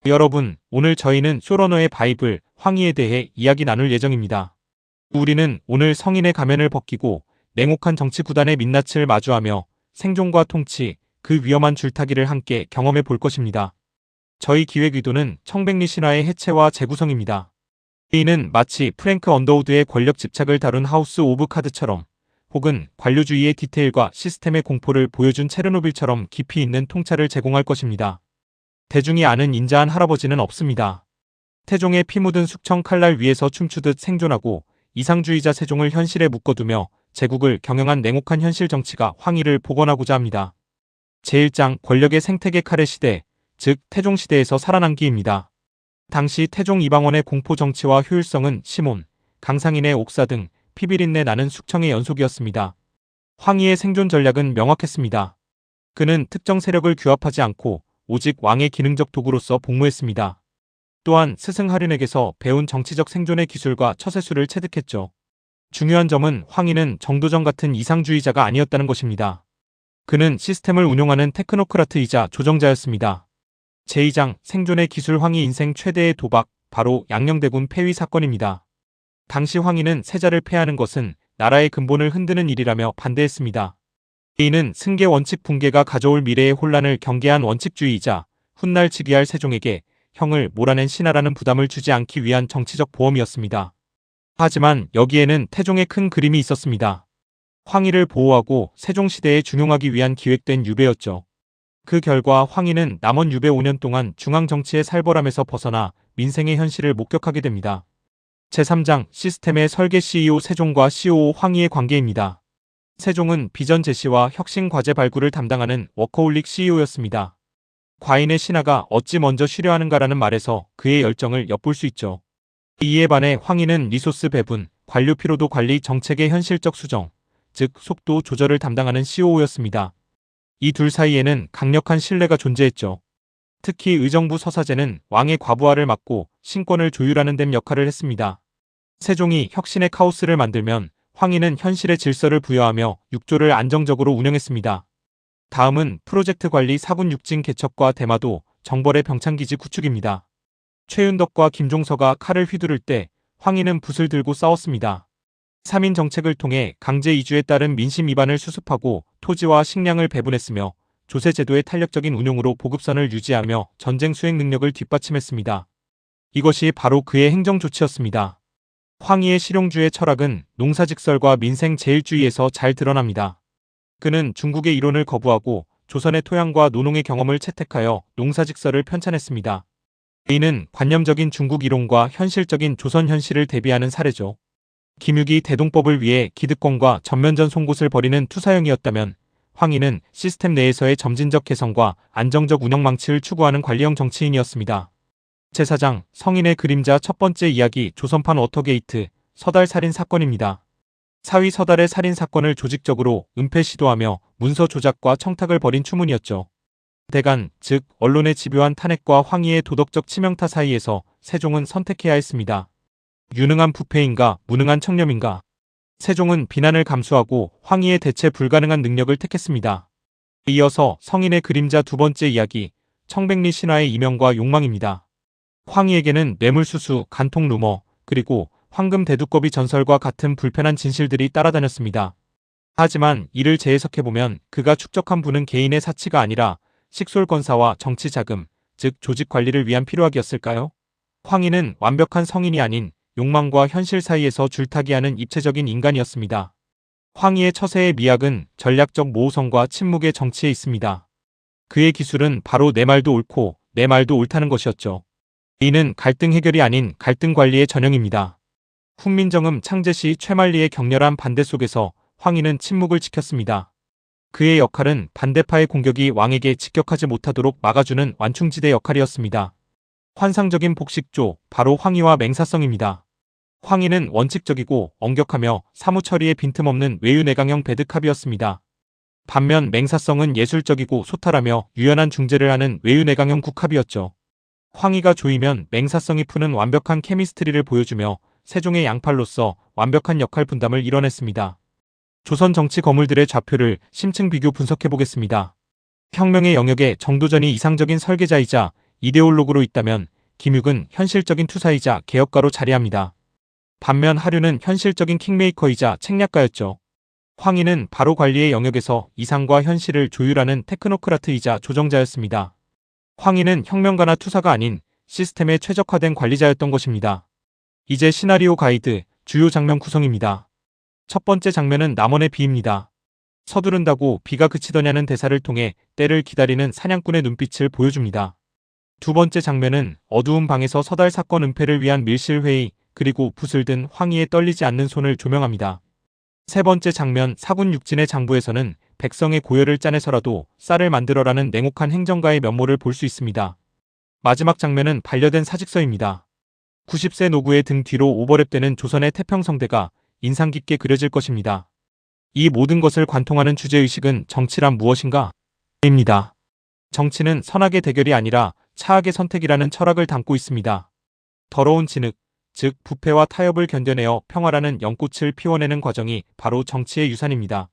여러분, 오늘 저희는 쇼러너의 바이블, 황희에 대해 이야기 나눌 예정입니다. 우리는 오늘 성인의 가면을 벗기고 냉혹한 정치 구단의 민낯을 마주하며 생존과 통치, 그 위험한 줄타기를 함께 경험해 볼 것입니다. 저희 기획 의도는 청백리 신화의 해체와 재구성입니다. 이는 마치 프랭크 언더우드의 권력 집착을 다룬 하우스 오브 카드처럼 혹은 관료주의의 디테일과 시스템의 공포를 보여준 체르노빌처럼 깊이 있는 통찰을 제공할 것입니다. 대중이 아는 인자한 할아버지는 없습니다. 태종의 피 묻은 숙청 칼날 위에서 춤추듯 생존하고 이상주의자 세종을 현실에 묶어두며 제국을 경영한 냉혹한 현실 정치가 황희를 복원하고자 합니다. 제1장 권력의 생태계 칼의 시대, 즉 태종시대에서 살아남기입니다. 당시 태종 이방원의 공포 정치와 효율성은 시몬, 강상인의 옥사 등 피비린내 나는 숙청의 연속이었습니다. 황희의 생존 전략은 명확했습니다. 그는 특정 세력을 규합하지 않고 오직 왕의 기능적 도구로서 복무했습니다. 또한 스승 하륜에게서 배운 정치적 생존의 기술과 처세술을 체득했죠. 중요한 점은 황희는 정도전 같은 이상주의자가 아니었다는 것입니다. 그는 시스템을 운용하는 테크노크라트이자 조정자였습니다. 제2장 생존의 기술 황희 인생 최대의 도박, 바로 양녕대군 폐위 사건입니다. 당시 황희는 세자를 폐하는 것은 나라의 근본을 흔드는 일이라며 반대했습니다. 이는 승계 원칙 붕괴가 가져올 미래의 혼란을 경계한 원칙주의이자 훗날 즉위할 세종에게 형을 몰아낸 신하라는 부담을 주지 않기 위한 정치적 보험이었습니다. 하지만 여기에는 태종의 큰 그림이 있었습니다. 황희를 보호하고 세종시대에 중용하기 위한 기획된 유배였죠. 그 결과 황희는 남원 유배 5년 동안 중앙정치의 살벌함에서 벗어나 민생의 현실을 목격하게 됩니다. 제3장 시스템의 설계 CEO 세종과 COO 황희의 관계입니다. 세종은 비전 제시와 혁신 과제 발굴을 담당하는 워커홀릭 CEO였습니다. 과인의 신하가 어찌 먼저 쉬려하는가라는 말에서 그의 열정을 엿볼 수 있죠. 이에 반해 황희는 리소스 배분, 관료 피로도 관리 정책의 현실적 수정, 즉 속도 조절을 담당하는 COO였습니다. 이 둘 사이에는 강력한 신뢰가 존재했죠. 특히 의정부 서사제는 왕의 과부하를 막고 신권을 조율하는 데 역할을 했습니다. 세종이 혁신의 카오스를 만들면 황희는 현실의 질서를 부여하며 육조를 안정적으로 운영했습니다. 다음은 프로젝트 관리 4군 6진 개척과 대마도, 정벌의 병창기지 구축입니다. 최윤덕과 김종서가 칼을 휘두를 때 황희는 붓을 들고 싸웠습니다. 3인 정책을 통해 강제 이주에 따른 민심 위반을 수습하고 토지와 식량을 배분했으며 조세제도의 탄력적인 운용으로 보급선을 유지하며 전쟁 수행 능력을 뒷받침했습니다. 이것이 바로 그의 행정 조치였습니다. 황희의 실용주의 철학은 농사직설과 민생 제일주의에서 잘 드러납니다. 그는 중국의 이론을 거부하고 조선의 토양과 노농의 경험을 채택하여 농사직설을 편찬했습니다. 이는 관념적인 중국 이론과 현실적인 조선 현실을 대비하는 사례죠. 김육이 대동법을 위해 기득권과 전면전 송곳을 벌이는 투사형이었다면 황희는 시스템 내에서의 점진적 개선과 안정적 운영 망치를 추구하는 관리형 정치인이었습니다. 제4장 성인의 그림자 첫 번째 이야기 조선판 워터게이트 서달 살인 사건입니다. 사위 서달의 살인 사건을 조직적으로 은폐 시도하며 문서 조작과 청탁을 벌인 추문이었죠. 대간, 즉 언론의 집요한 탄핵과 황희의 도덕적 치명타 사이에서 세종은 선택해야 했습니다. 유능한 부패인가 무능한 청렴인가. 세종은 비난을 감수하고 황희의 대체 불가능한 능력을 택했습니다. 이어서 성인의 그림자 두 번째 이야기 청백리 신화의 이명과 욕망입니다. 황희에게는 뇌물수수, 간통 루머, 그리고 황금 대두꺼비 전설과 같은 불편한 진실들이 따라다녔습니다. 하지만 이를 재해석해보면 그가 축적한 부는 개인의 사치가 아니라 식솔권사와 정치 자금, 즉 조직 관리를 위한 필요악이었을까요? 황희는 완벽한 성인이 아닌 욕망과 현실 사이에서 줄타기하는 입체적인 인간이었습니다. 황희의 처세의 미학은 전략적 모호성과 침묵의 정치에 있습니다. 그의 기술은 바로 내 말도 옳고 내 말도 옳다는 것이었죠. 이는 갈등 해결이 아닌 갈등 관리의 전형입니다. 훈민정음 창제 시 최만리의 격렬한 반대 속에서 황희는 침묵을 지켰습니다. 그의 역할은 반대파의 공격이 왕에게 직격하지 못하도록 막아주는 완충지대 역할이었습니다. 환상적인 복식조, 바로 황희와 맹사성입니다. 황희는 원칙적이고 엄격하며 사무처리에 빈틈없는 외유내강형 배드캅이었습니다. 반면 맹사성은 예술적이고 소탈하며 유연한 중재를 하는 외유내강형 국캅이었죠. 황희가 조이면 맹사성이 푸는 완벽한 케미스트리를 보여주며 세종의 양팔로서 완벽한 역할 분담을 이뤄냈습니다. 조선 정치 거물들의 좌표를 심층 비교 분석해보겠습니다. 혁명의 영역에 정도전이 이상적인 설계자이자 이데올로그로 있다면 김육은 현실적인 투사이자 개혁가로 자리합니다. 반면 하류는 현실적인 킹메이커이자 책략가였죠. 황희는 바로 관리의 영역에서 이상과 현실을 조율하는 테크노크라트이자 조정자였습니다. 황희는 혁명가나 투사가 아닌 시스템에 최적화된 관리자였던 것입니다. 이제 시나리오 가이드, 주요 장면 구성입니다. 첫 번째 장면은 남원의 비입니다. 서두른다고 비가 그치더냐는 대사를 통해 때를 기다리는 사냥꾼의 눈빛을 보여줍니다. 두 번째 장면은 어두운 방에서 서달 사건 은폐를 위한 밀실회의, 그리고 붓을 든 황희의 떨리지 않는 손을 조명합니다. 세 번째 장면 사군 육진의 장부에서는 백성의 고열을 짜내서라도 쌀을 만들어라는 냉혹한 행정가의 면모를 볼 수 있습니다. 마지막 장면은 반려된 사직서입니다. 90세 노구의 등 뒤로 오버랩되는 조선의 태평성대가 인상 깊게 그려질 것입니다. 이 모든 것을 관통하는 주제의식은 정치란 무엇인가? 입니다. 정치는 선악의 대결이 아니라 차악의 선택이라는 철학을 담고 있습니다. 더러운 진흙, 즉 부패와 타협을 견뎌내어 평화라는 연꽃을 피워내는 과정이 바로 정치의 유산입니다.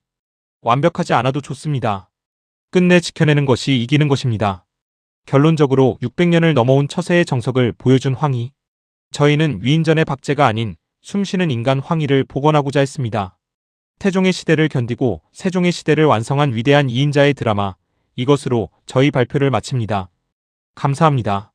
완벽하지 않아도 좋습니다. 끝내 지켜내는 것이 이기는 것입니다. 결론적으로 600년을 넘어온 처세의 정석을 보여준 황희. 저희는 위인전의 박제가 아닌 숨쉬는 인간 황희를 복원하고자 했습니다. 태종의 시대를 견디고 세종의 시대를 완성한 위대한 2인자의 드라마. 이것으로 저희 발표를 마칩니다. 감사합니다.